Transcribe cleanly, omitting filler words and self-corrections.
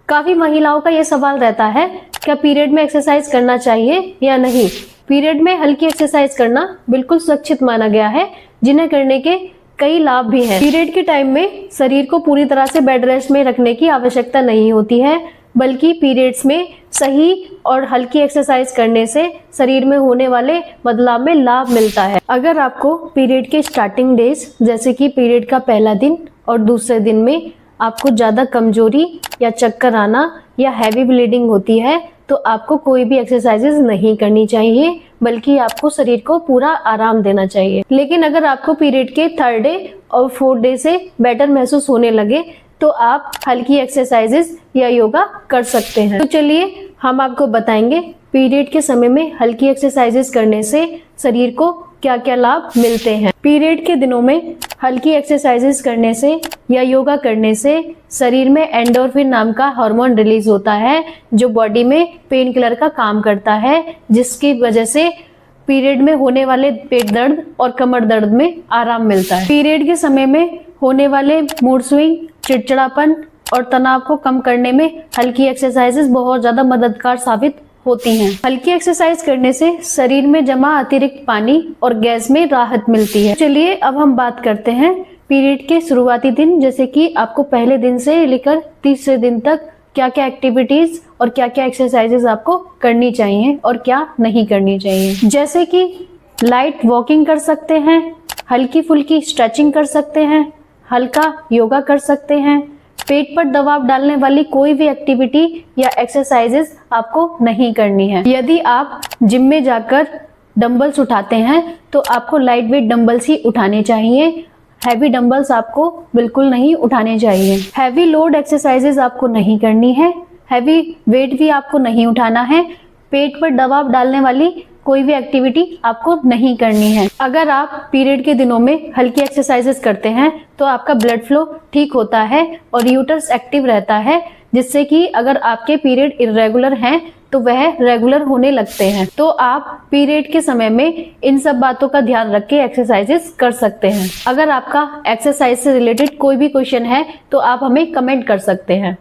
काफी महिलाओं का ये सवाल रहता है, क्या पीरियड में एक्सरसाइज करना चाहिए या नहीं। पीरियड में हल्की एक्सरसाइज करना बिल्कुल सुरक्षित माना गया है, जिन्हें करने के कई लाभ भी हैं। पीरियड के टाइम में शरीर को पूरी तरह से बेड रेस्ट में रखने की आवश्यकता नहीं होती है, बल्कि पीरियड्स में सही और हल्की एक्सरसाइज करने से शरीर में होने वाले बदलाव में लाभ मिलता है। अगर आपको पीरियड के स्टार्टिंग डेज जैसे कि पीरियड का पहला दिन और दूसरे दिन में आपको ज़्यादा कमजोरी या चक्कर आना या हैवी ब्लीडिंग होती है, तो आपको कोई भी एक्सरसाइजेज नहीं करनी चाहिए, बल्कि आपको शरीर को पूरा आराम देना चाहिए। लेकिन अगर आपको पीरियड के 3rd डे और 4th डे से बेटर महसूस होने लगे, तो आप हल्की एक्सरसाइजेज या योगा कर सकते हैं। तो चलिए हम आपको बताएंगे पीरियड के समय में हल्की एक्सरसाइजेज करने से शरीर को क्या क्या लाभ मिलते हैं। पीरियड के दिनों में हल्की एक्सरसाइजेज करने से या योगा करने से शरीर में एंडोर्फिन नाम का हार्मोन रिलीज होता है, जो बॉडी में पेन किलर का काम करता है, जिसकी वजह से पीरियड में होने वाले पेट दर्द और कमर दर्द में आराम मिलता है। पीरियड के समय में होने वाले मूड स्विंग, चिड़चिड़ापन और तनाव को कम करने में हल्की एक्सरसाइजेज बहुत ज्यादा मददगार साबित होती हैं। हल्की एक्सरसाइज करने से शरीर में जमा अतिरिक्त पानी और गैस में राहत मिलती है। चलिए अब हम बात करते हैं पीरियड के शुरुआती दिन, जैसे कि आपको पहले दिन से लेकर तीसरे दिन तक क्या क्या एक्टिविटीज और क्या क्या एक्सरसाइजेज आपको करनी चाहिए और क्या नहीं करनी चाहिए। जैसे कि लाइट वॉकिंग कर सकते हैं, हल्की फुल्की स्ट्रेचिंग कर सकते हैं, हल्का योगा कर सकते हैं। पेट पर दबाव डालने वाली कोई भी एक्टिविटी या एक्सरसाइजेस आपको नहीं करनी है। यदि आप जिम में जाकर डंबल्स उठाते हैं, तो आपको लाइट वेट डंबल्स ही उठाने चाहिए। हैवी डंबल्स आपको बिल्कुल नहीं उठाने चाहिए। हैवी लोड एक्सरसाइजेस आपको नहीं करनी है। हैवी वेट भी आपको नहीं उठाना है। पेट पर दबाव डालने वाली कोई भी एक्टिविटी आपको नहीं करनी है। अगर आप पीरियड के दिनों में हल्की एक्सरसाइजेस करते हैं, तो आपका ब्लड फ्लो ठीक होता है और यूटरस एक्टिव रहता है, जिससे कि अगर आपके पीरियड इरेगुलर हैं, तो वह रेगुलर होने लगते हैं। तो आप पीरियड के समय में इन सब बातों का ध्यान रख के एक्सरसाइजेस कर सकते हैं। अगर आपका एक्सरसाइज से रिलेटेड कोई भी क्वेश्चन है, तो आप हमें कमेंट कर सकते हैं।